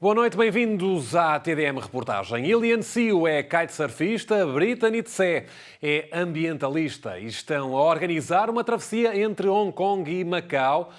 Boa noite, bem-vindos à TDM Reportagem. Hillian Siu é kitesurfista, Britanny Tse é ambientalista e estão a organizar uma travessia entre Hong Kong e Macau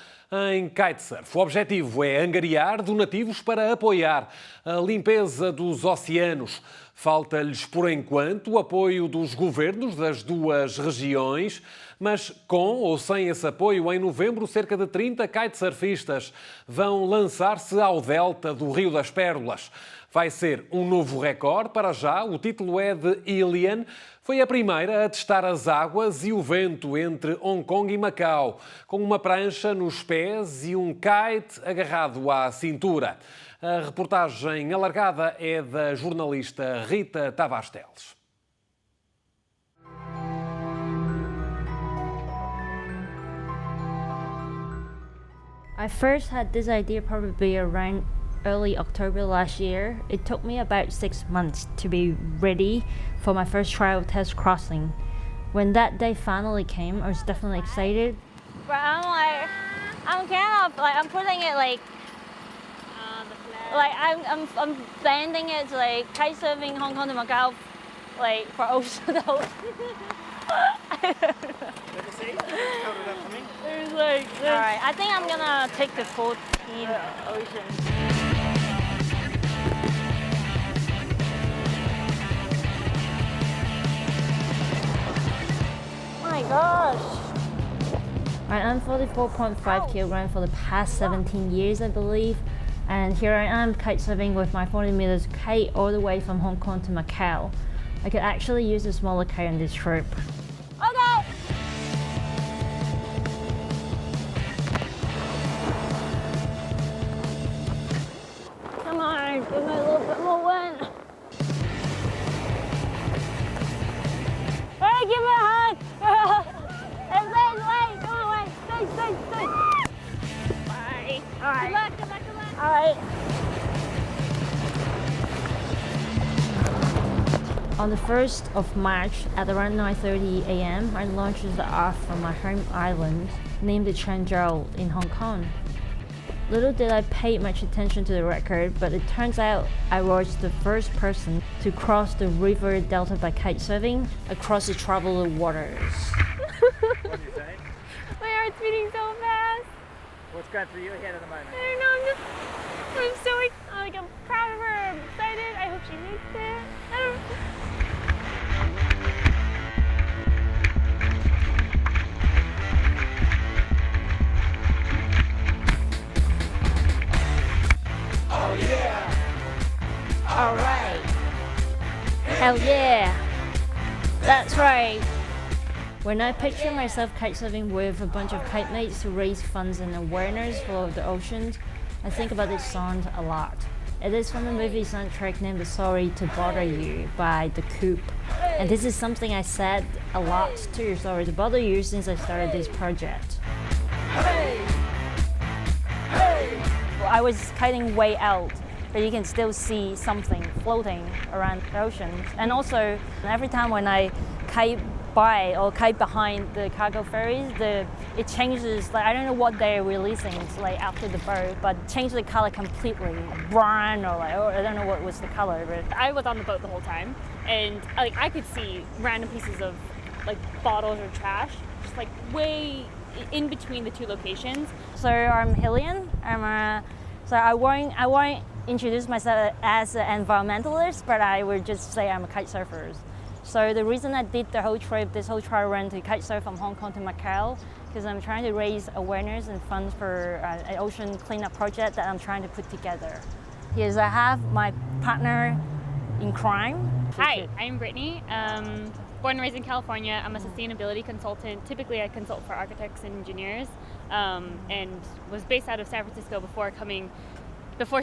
em kitesurf. O objetivo é angariar donativos para apoiar a limpeza dos oceanos. Falta-lhes, por enquanto, o apoio dos governos das duas regiões, mas com ou sem esse apoio, em novembro, cerca de 30 kitesurfistas vão lançar-se ao delta do Rio das Pérolas. Vai ser um novo recorde para já, o título é de Hillian. Foi a primeira a testar as águas e o vento entre Hong Kong e Macau, com uma prancha nos pés e um kite agarrado à cintura. A reportagem alargada é da jornalista Rita Tavares-Teles. I first had this idea probably around early October last year. It took me about 6 months to be ready for my first trial test crossing. When that day finally came, I was definitely excited. But I'm putting it I'm blending it like kite surfing Hong Kong to Macau, like for ocean. Alright, I think I'm gonna take the 14 oceans. My gosh. I'm 44.5 kilograms for the past 17 years, I believe. And here I am kite surfing with my 40 meters kite all the way from Hong Kong to Macau. I could actually use a smaller kite on this trip. Okay. Come on, give me a little bit more wind. Hey, give me a hug. Wait, come on, wait, stay. Bye. All right. Good luck. All right. On the 1st of March at around 9:30 a.m., I launched off from my home island named Changzhou in Hong Kong. Little did I pay much attention to the record, but it turns out I was the first person to cross the river delta by kitesurfing across the troubled waters. What do you say? My heart's beating so fast. What's going through your head at the moment? I don't know, I'm proud of her, I'm excited, I hope she makes it. Oh yeah! All right. Hell yeah. That's right. When I picture myself kitesurfing with a bunch of kite mates to raise funds and awareness for the oceans, I think about this song a lot. It is from the movie soundtrack named Sorry to Bother You by The Coop. And this is something I said a lot too, sorry to bother you, since I started this project. I was kiting way out, but you can still see something floating around the ocean. And also, every time when I kite by or kite behind the cargo ferries, it changes, I don't know what they're releasing, it's after the boat, but changed the color completely, brown or I don't know what was the color. But I was on the boat the whole time, and I could see random pieces of bottles or trash, just way in between the two locations. So I'm Hillian. So I won't introduce myself as an environmentalist, but I would just say I'm a kite surfer. So the reason I did this whole trial run to kitesurf from Hong Kong to Macau, because I'm trying to raise awareness and funds for an ocean cleanup project that I'm trying to put together. Yes, I have my partner in crime. Hi, I'm Brittany. Born and raised in California. I'm a sustainability consultant. Typically, I consult for architects and engineers, and was based out of San Francisco before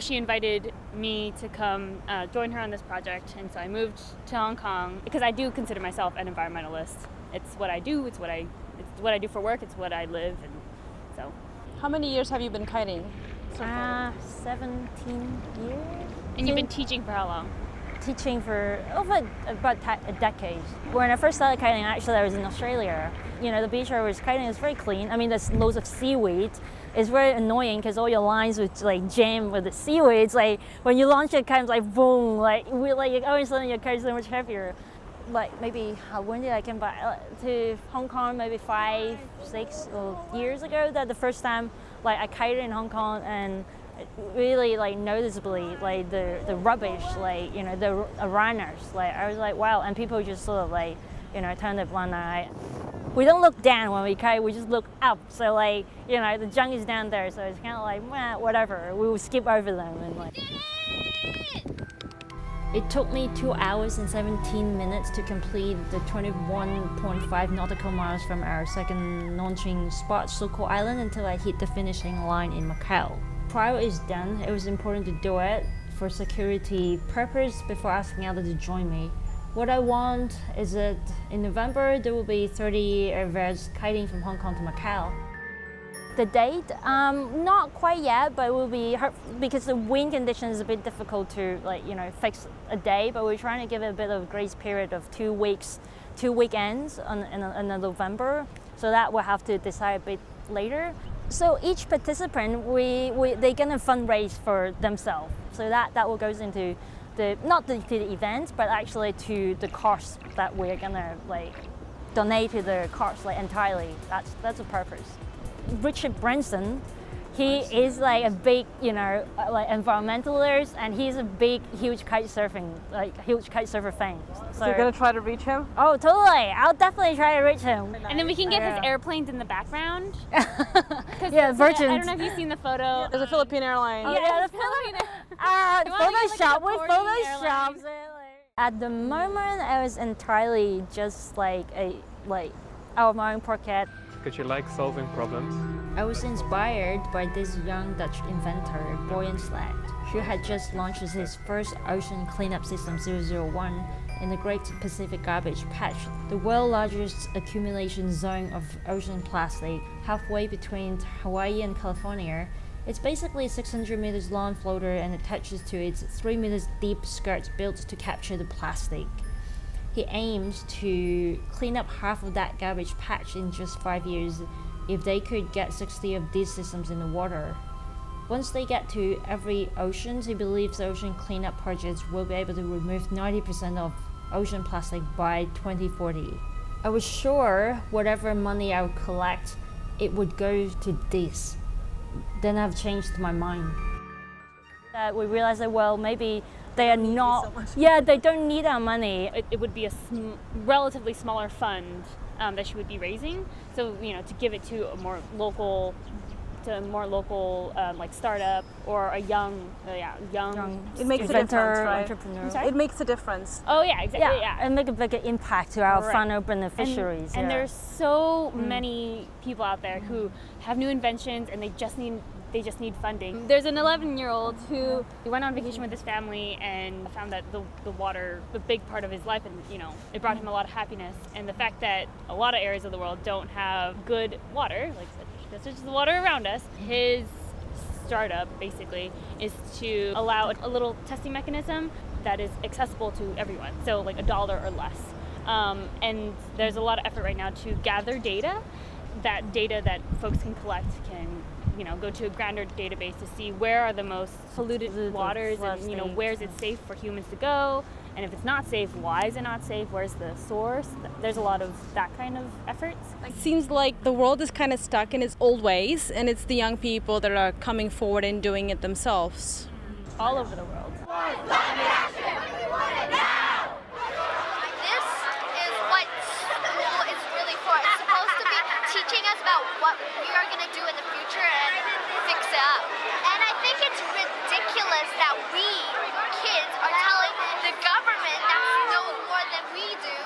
she invited me to come join her on this project. And so I moved to Hong Kong because I do consider myself an environmentalist. It's what I do, it's what I do for work, it's what I live, and so. How many years have you been kiting? 17 years. And you've been teaching for how long? teaching for over about a decade. When I first started kiting, actually I was in Australia. You know, the beach where I was kiting is very clean. I mean, there's loads of seaweed. It's very annoying because all your lines would like jam with the seaweed. It's like when you launch it, kind of like boom, like always suddenly your kite is so much heavier. Like maybe when did I come back to Hong Kong? Maybe 5, 6 years ago. That the first time like I kited in Hong Kong, and really like noticeably like the rubbish, like you know the runners. Like I was like wow, and people just sort of like you know turn a blind eye. We don't look down when we kite, we just look up. So like, you know, the junk is down there, so it's kind of like, well, whatever. We will skip over them and like. It took me 2 hours and 17 minutes to complete the 21.5 nautical miles from our second launching spot, Soko Island, until I hit the finishing line in Macau. Prior is done, it was important to do it for security purpose before asking others to join me. What I want is that in November there will be 30 airfares kiting from Hong Kong to Macau. The date, not quite yet, but it will be because the wind condition is a bit difficult to fix a day. But we're trying to give it a bit of grace period of 2 weeks, 2 weekends in November, so that we'll have to decide a bit later. So each participant, they're gonna fundraise for themselves. So that will goes into not to the event, but actually to the cost that we're gonna like donate to the cost like entirely. That's the purpose. Richard Branson, he is like a big like environmentalist, and he's a huge kite surfer fan. So you're gonna try to reach him? Oh, totally! I'll definitely try to reach him. And then we can get his airplanes in the background. Yeah, Virgin. I don't know if you've seen the photo. There's a Philippine airline. Oh, yeah, the Philippine. Photoshop with Photoshop. At the moment, I was entirely just like out of my own pocket. Because you like solving problems. I was inspired by this young Dutch inventor, Boyan Slat, who had just launched his first ocean cleanup system 001 in the Great Pacific Garbage Patch, the world's largest accumulation zone of ocean plastic, halfway between Hawaii and California. It's basically a 600 meters long floater and attaches to its 3 meters deep skirt built to capture the plastic. He aims to clean up half of that garbage patch in just 5 years if they could get 60 of these systems in the water. Once they get to every ocean, he believes the ocean cleanup projects will be able to remove 90% of ocean plastic by 2040. I was sure whatever money I would collect, it would go to this. Then I've changed my mind. We realized that, well, maybe they are not, they don't need our money. It would be a relatively smaller fund that she would be raising. So, to give it to a more local like startup or a young it makes a difference, right? Entrepreneur. It makes a difference. Oh yeah, exactly. Yeah, and make a bigger impact to our final beneficiaries. And there's so many people out there who have new inventions and they just need funding. There's an 11-year-old who went on vacation with his family and found that the water, a big part of his life, and it brought him a lot of happiness. And the fact that a lot of areas of the world don't have good water, like such as the water around us, his startup basically is to allow a little testing mechanism that is accessible to everyone. So like $1 or less. And there's a lot of effort right now to gather data that folks can collect can go to a grander database to see where are the most polluted waters and where is it safe for humans to go, and if it's not safe, why is it not safe, where's the source. There's a lot of that kind of efforts. It seems like the world is kind of stuck in its old ways, and it's the young people that are coming forward and doing it themselves. All over the world. Teaching us about what we are going to do in the future and fix it up. And I think it's ridiculous that we, kids, are telling the government that knows more than we do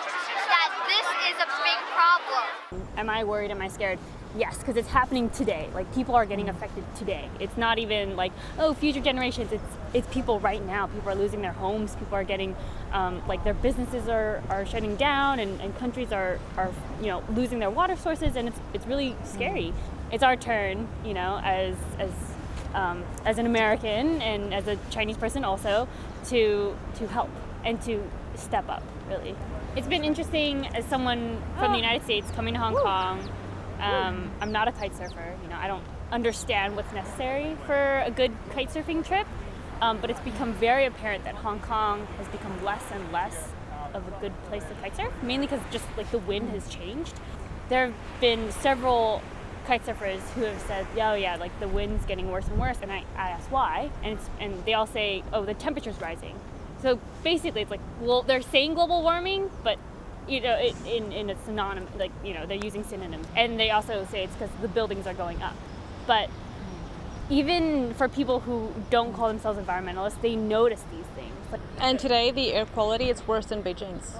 that this is a big problem. Am I worried? Am I scared? Yes, because it's happening today. Like, people are getting affected today. It's not even like, oh, future generations. It's people right now. People are losing their homes. People are getting, their businesses are shutting down, and countries are losing their water sources, and it's really scary. It's our turn, as an American and as a Chinese person also, to help. and to step up, really. It's been interesting as someone from the United States coming to Hong Kong. I'm not a kite surfer, I don't understand what's necessary for a good kite surfing trip, but it's become very apparent that Hong Kong has become less and less of a good place to kite surf, mainly because just like the wind has changed. There have been several kite surfers who have said, oh yeah, like the wind's getting worse and worse, and I asked why, and they all say, oh, the temperature's rising. So basically it's like, well, they're saying global warming, but in a synonym, like, they're using synonyms. And they also say it's because the buildings are going up. But even for people who don't call themselves environmentalists, they notice these things. And today the air quality is worse than Beijing's.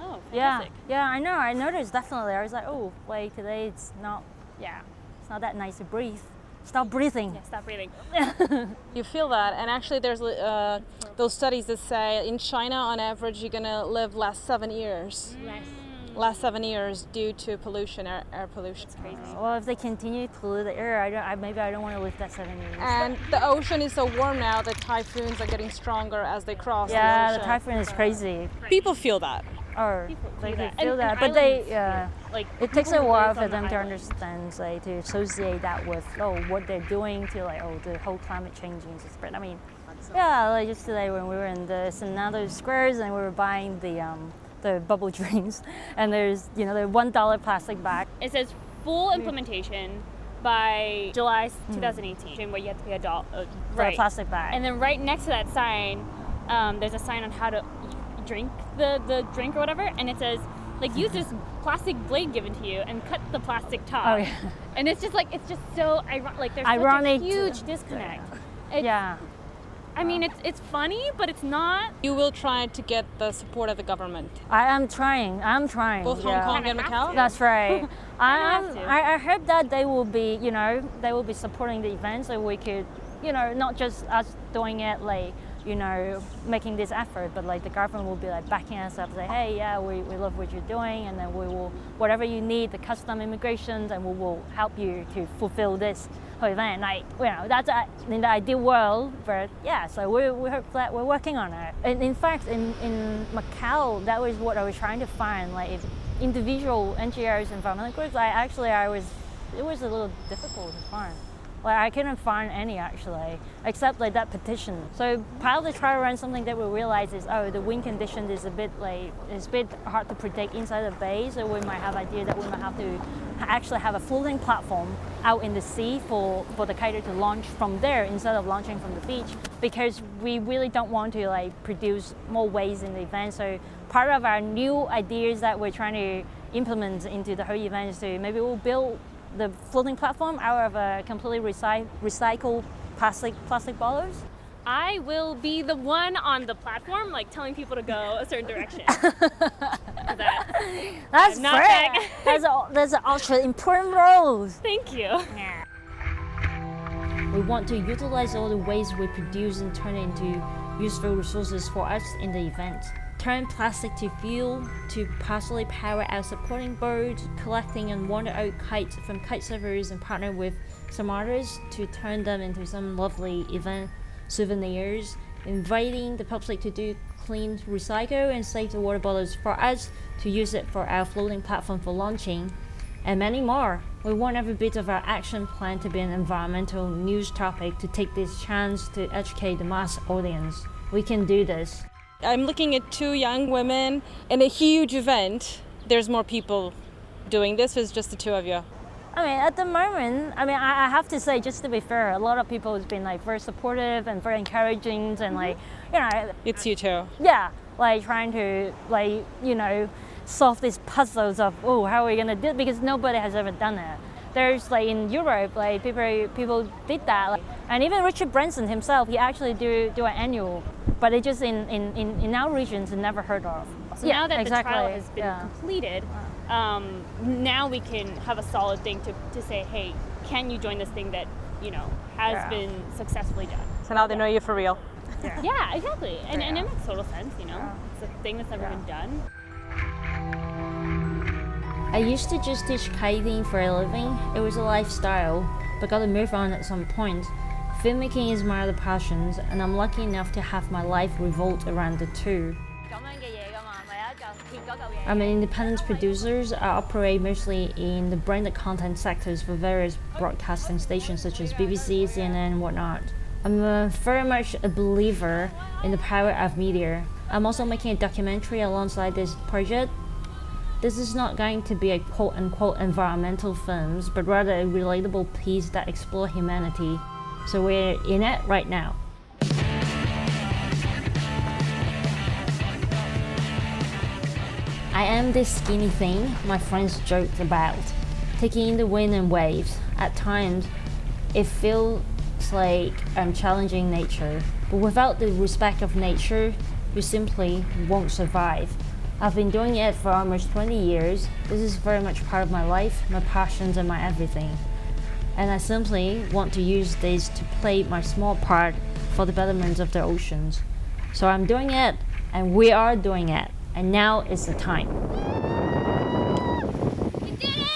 Oh, Yeah, fantastic. yeah, I know. I noticed definitely. I was like, oh, like today it's not that nice to breathe. Stop breathing. Yeah, stop breathing. You feel that, and actually there's those studies that say in China on average you're gonna live last 7 years. Last 7 years due to pollution, air pollution. It's crazy. Well, if they continue to pollute the air, maybe I don't want to live that 7 years. And the ocean is so warm now that typhoons are getting stronger as they cross the Yeah, ocean. the typhoon is crazy. People feel that. Or People they feel that. feel And that, but they, like it takes a people who while live for on the them to islands. understand, like, to associate that with what they're doing to the whole climate changing to spread. I mean, like just today when we were in the Senado Squares and we were buying the bubble drinks, and there's the $1 plastic bag. It says full implementation by July 2018, where you have to pay For a plastic bag. And then right next to that sign, there's a sign on how to drink the drink or whatever, and it says, like, use this plastic blade given to you and cut the plastic top. Oh, yeah. And it's just so ironic. Like, there's Ironic. such a huge disconnect. Yeah. I mean, it's funny, but it's not. You will try to get the support of the government. I'm trying. Both Hong Kong and Macau? That's right. have to. I hope that they will be, they will be supporting the event, so we could, not just us doing it, like, making this effort, but like the government will be like backing us up, say, hey, yeah, we love what you're doing, and then we will, whatever you need, the custom immigrations, and we will help you to fulfill this whole event. Like, that's in the ideal world, but yeah, so we hope that we're working on it. And in fact, in Macau, that was what I was trying to find, like, if individual NGOs, environmental groups, it was a little difficult to find. Like, I couldn't find any actually, except like that petition. So part of the trial run, something that we realized is, the wind condition is a bit hard to predict inside the bay. So we might have idea that we might have to actually have a floating platform out in the sea for the kiter to launch from there instead of launching from the beach, because we really don't want to like produce more waste in the event. So part of our new ideas that we're trying to implement into the whole event is to maybe we'll build the floating platform out of a completely recycled plastic bottles. I will be the one on the platform, like, telling people to go a certain direction. That's not fair. That's an ultra important role. Thank you. We want to utilize all the waste we produce and turn it into useful resources for us in the event. Turn plastic to fuel, to partially power our supporting boats, collecting and worn out kites from kite surfers, and partner with some others to turn them into some lovely event souvenirs, inviting the public to do clean, recycle and save the water bottles for us to use it for our floating platform for launching, and many more. We want every bit of our action plan to be an environmental news topic, to take this chance to educate the mass audience. We can do this. I'm looking at 2 young women in a huge event. There's more people doing this, or it's just the 2 of you? I mean, at the moment, I have to say, just to be fair, a lot of people have been like very supportive and very encouraging, and like, It's you too. yeah, like trying to solve these puzzles of, how are we gonna do it, because nobody has ever done it. There's like in Europe, like people did that, and even Richard Branson himself, he actually do an annual, but it just in our regions never heard of. So now that the trial has been completed, now we can have a solid thing to say, hey, can you join this thing that has been successfully done? So now they know you for real. Yeah, exactly, and it makes total sense. It's a thing that's never been done. I used to just teach kiting for a living. It was a lifestyle, but got to move on at some point. Filmmaking is my other passions, and I'm lucky enough to have my life revolve around the two. I'm an independent producer. I operate mostly in the branded content sectors for various broadcasting stations such as BBC, CNN, and whatnot. I'm very much a believer in the power of media. I'm also making a documentary alongside this project. This is not going to be a quote-unquote environmental film, but rather a relatable piece that explores humanity. So we're in it right now. I am this skinny thing my friends joked about, taking in the wind and waves. At times, it feels like I'm challenging nature, but without the respect of nature, you simply won't survive. I've been doing it for almost 20 years. This is very much part of my life, my passions, and my everything. And I simply want to use this to play my small part for the betterment of the oceans. So I'm doing it, and we are doing it. And now is the time. We did it!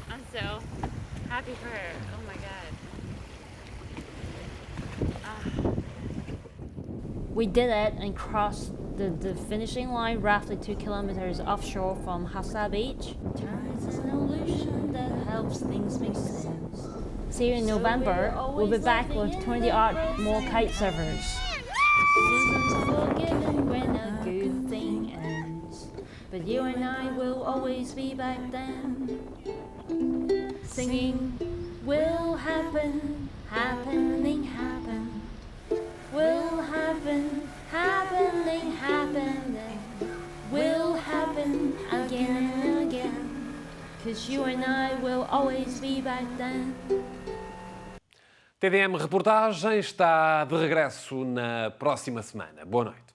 I'm so happy for her. Oh my god. We did it and crossed the finishing line roughly 2 kilometers offshore from Hassa Beach. It's an illusion that helps things make sense. See you in November. We'll be back with 20-odd more kite surfers. Seasons forgiven when a good thing ends, but you and I will always be back then. Singing will happen, happening happen. Will happen, happening, happening. Will happen again and again. 'Cause you and I will always be back then. TDM Reportagem está de regresso na próxima semana. Boa noite.